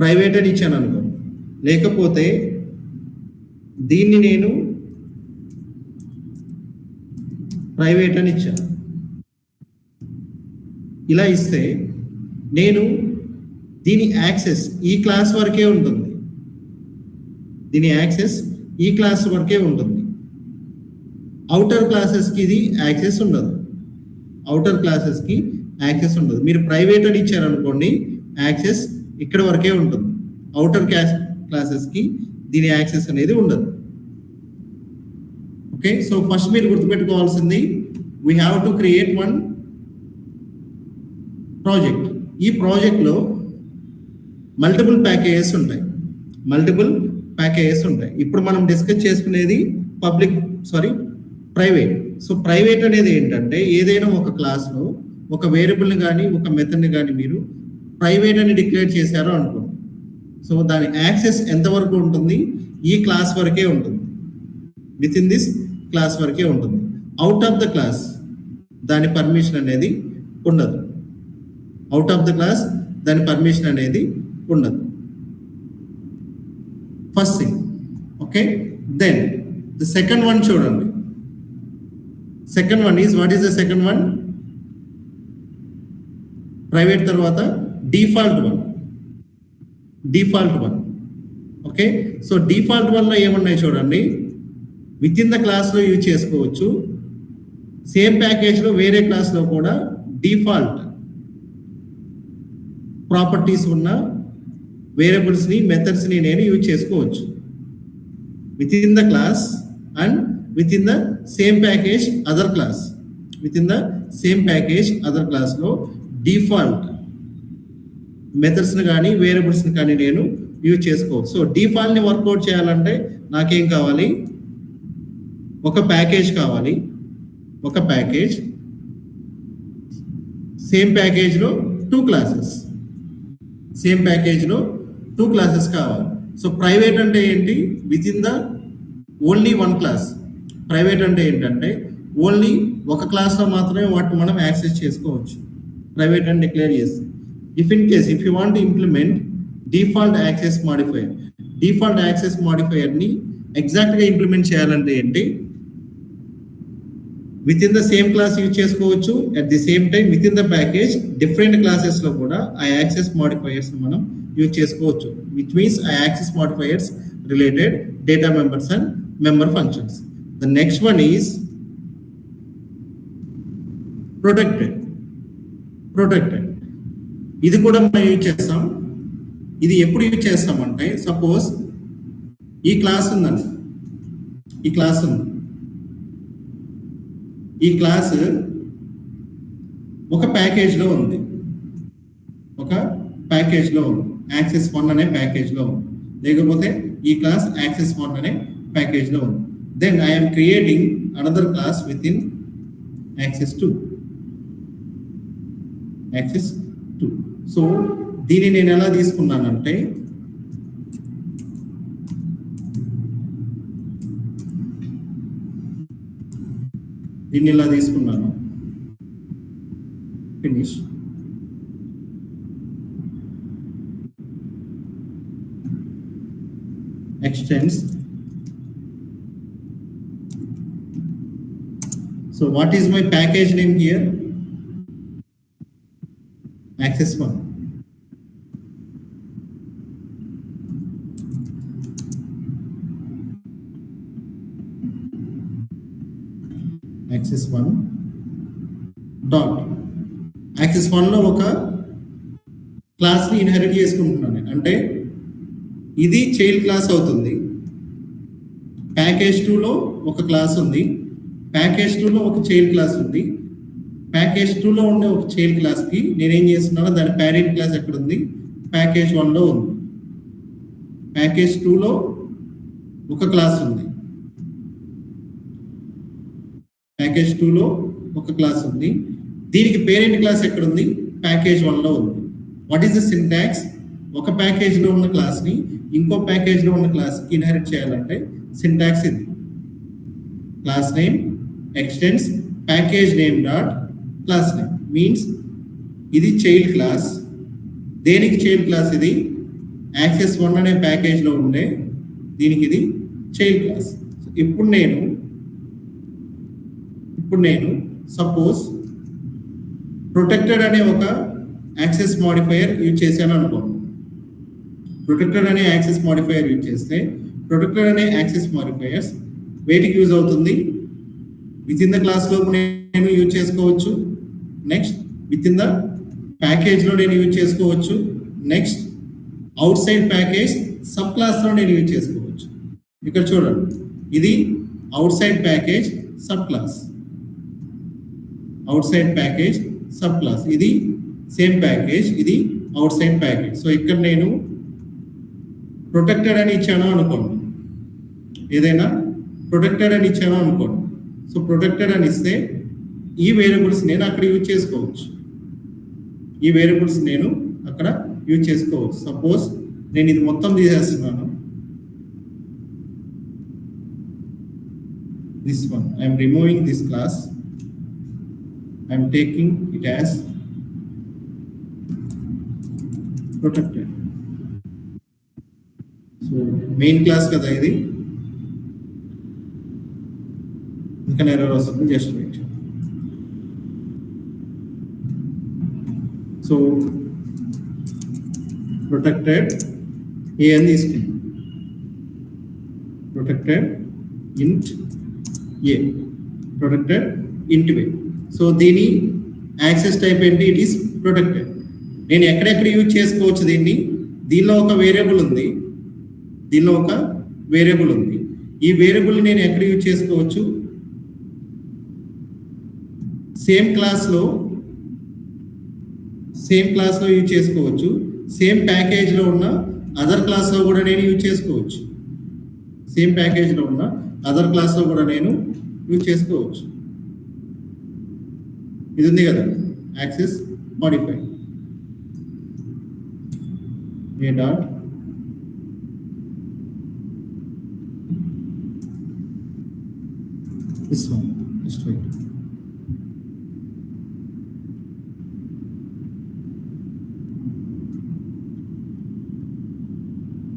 Private అని ఇచ్చాను అనుకో, లేకపోతే దీన్ని నేను ప్రైవేట్ అని ఇచ్చాను. ఇలా ఇస్తే నేను దీని యాక్సెస్ ఈ క్లాస్ వరకే ఉంటుంది, దీని యాక్సెస్ ఈ క్లాస్ వరకే ఉంటుంది. అవుటర్ క్లాసెస్కి ఇది యాక్సెస్ ఉండదు, అవుటర్ క్లాసెస్కి యాక్సెస్ ఉండదు. మీరు ప్రైవేట్ అని ఇచ్చారనుకోండి, యాక్సెస్ ఇక్కడ వరకే ఉంటుంది. అవుటర్ క్లాసెస్కి దీని యాక్సెస్ అనేది ఉండదు. ఓకే, సో ఫస్ట్ మీరు గుర్తుపెట్టుకోవాల్సింది, we have to create one project. ఈ ప్రాజెక్ట్లో మల్టిపుల్ ప్యాకేజెస్ ఉంటాయి, మల్టిపుల్ ప్యాకేజెస్ ఉంటాయి. ఇప్పుడు మనం డిస్కస్ చేసుకునేది ప్రైవేట్. సో ప్రైవేట్ అనేది ఏంటంటే, ఏదైనా ఒక క్లాస్లో ఒక వేరియబుల్ని కానీ ఒక మెథడ్ని కానీ మీరు ప్రైవేట్ అని డిక్లేర్ చేశారో అనుకోండి, సో దాని యాక్సెస్ ఎంతవరకు ఉంటుంది, ఈ క్లాస్ వరకే ఉంటుంది, విత్ ఇన్ దిస్ క్లాస్ వరకే ఉంటుంది. అవుట్ ఆఫ్ ద క్లాస్ దాని పర్మిషన్ అనేది ఉండదు, అవుట్ ఆఫ్ ద క్లాస్ దాని పర్మిషన్ అనేది ఉండదు. First thing. Okay, then the second one చూడండి. Second one is, what is the second one? Private తర్వాత default one. Default one. Okay, so default వన్లో ఏమున్నాయి చూడండి. విత్ ఇన్ ద క్లాస్లో use చేసుకోవచ్చు, సేమ్ ప్యాకేజ్లో వేరే క్లాస్లో కూడా డిఫాల్ట్ ప్రాపర్టీస్ ఉన్న వేరియబుల్స్ని మెథడ్స్ని నేను యూజ్ చేసుకోవచ్చు with in the class and with in the same package other class. With in the same package other క్లాస్లో డిఫాల్ట్ మెథడ్స్ని కానీ వేరియబుల్స్ని కానీ నేను యూజ్ చేసుకోవచ్చు. సో డిఫాల్ట్ని వర్కౌట్ చేయాలంటే నాకేం కావాలి? ఒక ప్యాకేజ్ కావాలి, ఒక ప్యాకేజ్, సేమ్ ప్యాకేజ్లో 2 క్లాసెస్, సేమ్ ప్యాకేజ్లో 2 క్లాసెస్ కావాలి. సో ప్రైవేట్ అంటే ఏంటి? Within the only 1 class. Private అంటే ఏంటంటే ఓన్లీ ఒక క్లాస్లో మాత్రమే వాటిని మనం యాక్సెస్ చేసుకోవచ్చు, ప్రైవేట్ అని డిక్లేర్ చేస్తాం. If you want to implement default access modifier, default access మాడిఫైయర్ని ఎగ్జాక్ట్గా ఇంప్లిమెంట్ చేయాలంటే ఏంటి? Within the same class use చేసుకోవచ్చు, at the same time within the package different క్లాసెస్లో కూడా ఆ యాక్సెస్ మాడిఫైయర్స్ మనం యూజ్ చేసుకోవచ్చు, విచ్ మీన్స్ ఆ access modifiers related data members and member functions. The next one is protected. Protected ఇది కూడా మనం యూజ్ చేస్తాం. ఇది ఎప్పుడు యూజ్ చేస్తామంటే, సపోజ్ ఈ క్లాస్ ఉందండి, ఈ క్లాస్ ఉంది, ఈ క్లాస్ ఒక ప్యాకేజ్లో ఉంది, ఒక ప్యాకేజ్లో ఉంది, యాక్సెస్ 1 అనే ప్యాకేజ్లో ఉంది, లేకపోతే ఈ క్లాస్ యాక్సెస్ 1 అనే ప్యాకేజ్లో ఉంది. Then I'm creating another class with in access 2. Access 2. So దీన్ని నేను ఎలా తీసుకున్నానంటే, దీన్ని ఇలా తీసుకున్నాను, finish. Extends. So what is my package name here? Access 1. Access 1 dot. Access 1 లో ఒక క్లాస్ ని ఇన్హెరిట్ చేసుకుంటున్నాను, అంటే ఇది చైల్డ్ క్లాస్ అవుతుంది. ప్యాకేజ్ 2లో ఒక క్లాస్ ఉంది, ప్యాకేజ్ 2లో ఒక చైల్డ్ క్లాస్ ఉంది. ప్యాకేజ్ 2లో ఉండే ఒక చైల్డ్ క్లాస్కి నేనేం చేస్తున్నానో దాని పేరెంట్ క్లాస్ ఎక్కడ ఉంది? ప్యాకేజ్ 1లో ఉంది. ప్యాకేజ్ 2లో ఒక క్లాస్ ఉంది, ప్యాకేజ్ 2లో ఒక క్లాస్ ఉంది, దీనికి పేరెంట్ క్లాస్ ఎక్కడ ఉంది? ప్యాకేజ్ 1లో ఉంది. What is the syntax? ఒక ప్యాకేజ్లో ఉన్న క్లాస్ని ఇంకో ప్యాకేజ్లో ఉన్న క్లాస్కి ఇన్హెరిట్ చేయాలంటే సింటాక్స్ ఇది. Class name extends package name dot class name. Means ఇది చైల్డ్ క్లాస్. దేనికి చైల్డ్ క్లాస్? ఇది యాక్సెస్ 1 అనే ప్యాకేజ్లో ఉండే దీనికి ఇది చైల్డ్ క్లాస్. ఇప్పుడు నేను సపోజ్ ప్రొటెక్టెడ్ అనే ఒక యాక్సెస్ మాడిఫైయర్ యూజ్ చేశాను అనుకోండి. ప్రొటెక్టెడ్ అనే యాక్సెస్ మాడిఫైయర్ యూజ్ చేస్తే ప్రొటెక్టెడ్ అనే యాక్సెస్ మాడిఫైయర్స్ వేటికి యూజ్ అవుతుంది? విత్ ఇన్ ద క్లాస్లో నేను యూజ్ చేసుకోవచ్చు. నెక్స్ట్ విత్ ఇన్ ద ప్యాకేజ్లో నేను యూజ్ చేసుకోవచ్చు. Next out side package sub క్లాస్లో నేను యూజ్ చేసుకోవచ్చు. ఇక్కడ చూడండి, ఇది out side package sub class, out side package sub class, ఇది సేమ్ ప్యాకేజ్, ఇది అవుట్ సైడ్ ప్యాకేజ్. సో ఇక్కడ నేను ప్రొటెక్టెడ్ అని ఇచ్చాను అనుకోండి, ఏదైనా ప్రొటెక్టెడ్ అని ఇచ్చాను అనుకోండి. సో ప్రొటెక్టెడ్ అని ఇస్తే ఈ వేరియబుల్స్ నేను అక్కడ యూజ్ చేసుకోవచ్చు. ఈ వేరియబుల్స్ నేను అక్కడ యూజ్ చేసుకోవచ్చు. సపోజ్ నేను ఇది మొత్తం తీసేస్తున్నాను. This one I'm removing this class, I'm taking it as protected. So main class కదా ఇది, ఇంకా ఎర్రర్ వస్తుంది, జస్ట్ వెయిట్. సో ప్రొటెక్టెడ్ ఏ అని తీసుకుంది, ప్రొటెక్టెడ్ ఇంట్ ఏ, ప్రొటెక్టెడ్ ఇంట్ ఏ. సో దీని యాక్సెస్ టైప్ ఏంటి? It is protected. నేను ఎక్కడెక్కడ యూజ్ చేసుకోవచ్చు దీన్ని? దీనిలో ఒక వేరియబుల్ ఉంది, దీనిలో ఒక వేరియబుల్ ఉంది. ఈ వేరియబుల్ నేను ఎక్కడ యూజ్ చేసుకోవచ్చు? సేమ్ క్లాస్లో యూజ్ చేసుకోవచ్చు. సేమ్ ప్యాకేజ్లో ఉన్న అదర్ క్లాస్లో కూడా నేను యూజ్ చేసుకోవచ్చు. సేమ్ ప్యాకేజ్లో ఉన్న అదర్ క్లాస్లో కూడా నేను యూజ్ చేసుకోవచ్చు. ఇది ఉంది కదా access modify, A dot this one, just wait.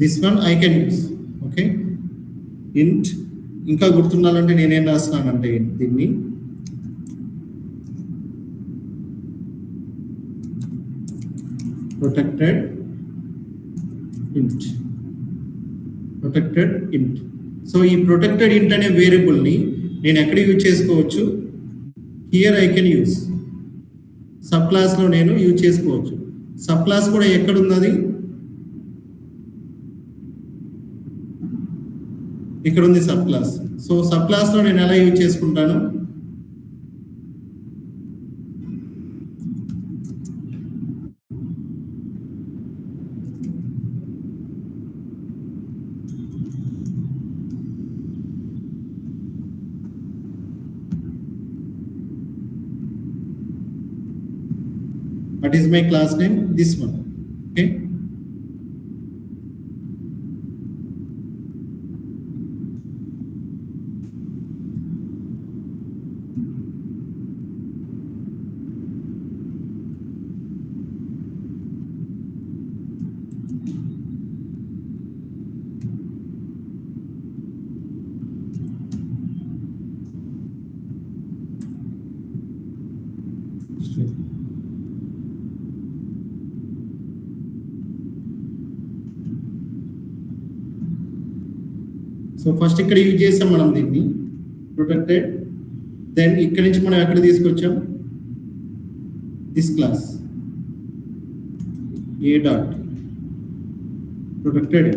This one I can use, okay. int ఇంకా గుర్తుండాలంటే నేనేం రాస్తున్నానంటే దీన్ని ప్రొటెక్టెడ్ ఇంట్. సో ఈ ప్రొటెక్టెడ్ ఇంట్ అనే వేరియబుల్ని నేను ఎక్కడ యూజ్ చేసుకోవచ్చు? Here I can use. Sub క్లాస్లో నేను యూజ్ చేసుకోవచ్చు. సబ్ క్లాస్ కూడా ఎక్కడ ఉన్నది? ఇక్కడ ఉంది సబ్ క్లాస్. సో సబ్ క్లాస్లో నేను ఎలా యూజ్ చేసుకుంటాను? What is my class name? This one, okay. So first ఇక్కడ యూజ్ చేసాం మనం దీన్ని ప్రొటెక్టెడ్. దెన్ ఇక్కడ నుంచి మనం ఎక్కడ తీసుకొచ్చాం? This class A dot protected.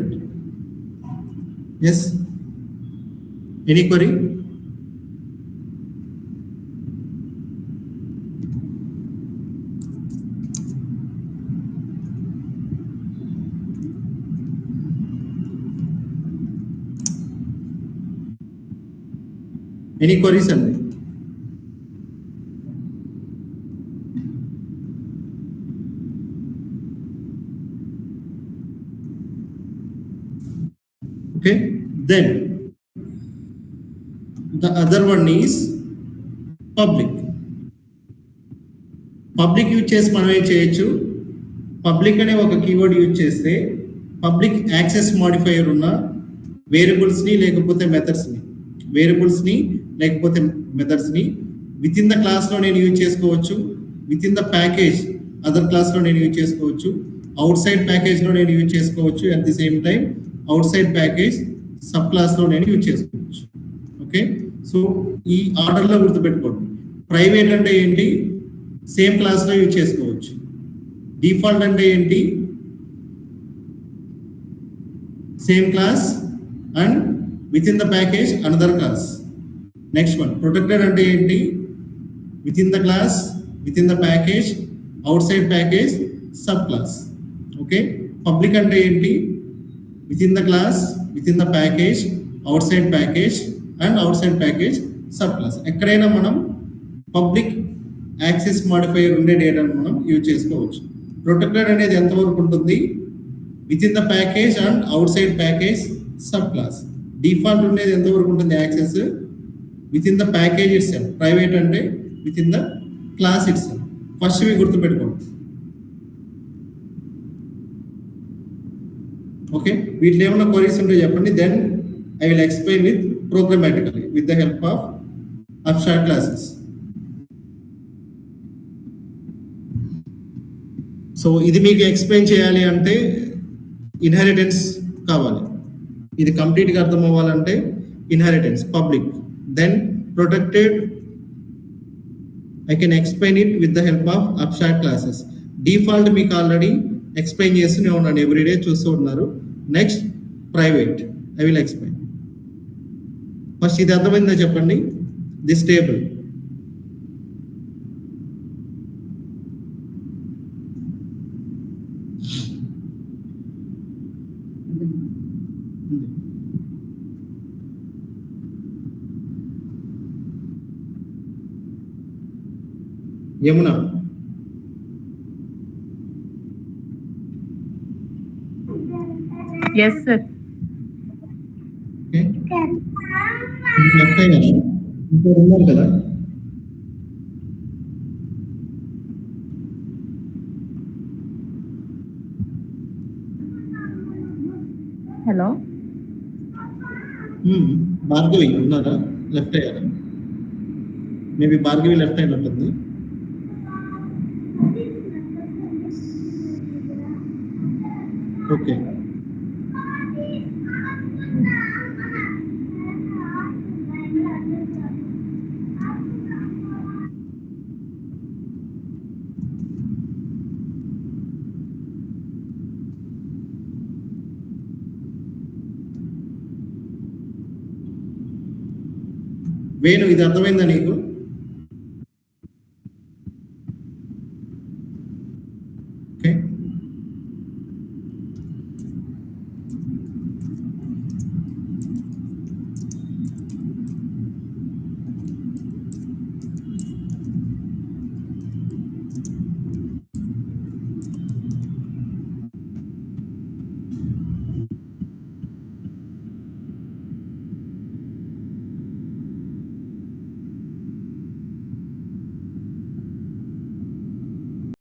Yes, any query? Any queries అండి? Okay, then the other one is public. Public use చేసి మనం ఏం చేయొచ్చు? పబ్లిక్ అనే ఒక కీవర్డ్ యూజ్ చేస్తే పబ్లిక్ యాక్సెస్ మాడిఫైయర్ ఉన్న వేరియబుల్స్ని లేకపోతే మెథడ్స్ని విత్ ఇన్ ద క్లాస్లో నేను యూజ్ చేసుకోవచ్చు, with in the package other క్లాస్లో నేను యూజ్ చేసుకోవచ్చు, అవుట్ సైడ్ ప్యాకేజ్లో నేను యూజ్ చేసుకోవచ్చు, at the same time out side package sub క్లాస్లో నేను యూజ్ చేసుకోవచ్చు. ఓకే, సో ఈ ఆర్డర్లో గుర్తుపెట్టుకోండి. ప్రైవేట్ అంటే ఏంటి, సేమ్ క్లాస్లో యూజ్ చేసుకోవచ్చు. డిఫాల్ట్ అంటే ఏంటి, same class and with in the package another class. Next one protected అంటే ఏంటి, within the class, with in the package, out side package, sub class. Okay, public అంటే ఏంటి, within the class, with in the package, out side package and outside package sub class. ఎక్కడైనా మనం public access modifier ఉండే డేటాను మనం use చేసుకోవచ్చు. Protected అనేది ఎంతవరకు ఉంటుంది, within the package and outside package subclass. Default ఉండేది ఎంతవరకు ఉంటుంది access, within the package itself. Private అంటే within the class itself. First ఇవి గుర్తుపెట్టుకోండి. ఓకే, వీటిలో ఏమైనా క్వరీస్ ఉంటే చెప్పండి, then I will explain with programmatically with the help of abstract classes. So ఇది మీకు ఎక్స్ప్లెయిన్ చేయాలి అంటే ఇన్హెరిటెన్స్ కావాలి. ఇది కంప్లీట్గా అర్థం అవ్వాలంటే inheritance, public, then protected. I can explain it with the help of abstract classes. Default మీకు ఆల్రెడీ ఎక్స్ప్లెయిన్ చేస్తూనే ఉన్నాను, ఎవ్రీడే చూస్తూ ఉన్నారు. Next private, I will explain. First ఇది అర్థమైందో చెప్పండి. This table, Yamuna, yes sir. ఉన్నారు కదా. హలో, భార్గవి ఉన్నారా, లెఫ్ట్ అయ్యారా? మేబీ భార్గవి లెఫ్ట్ అయినట్టుంది. ఓకే, వేణు ఇది అర్థమైందా నీకు?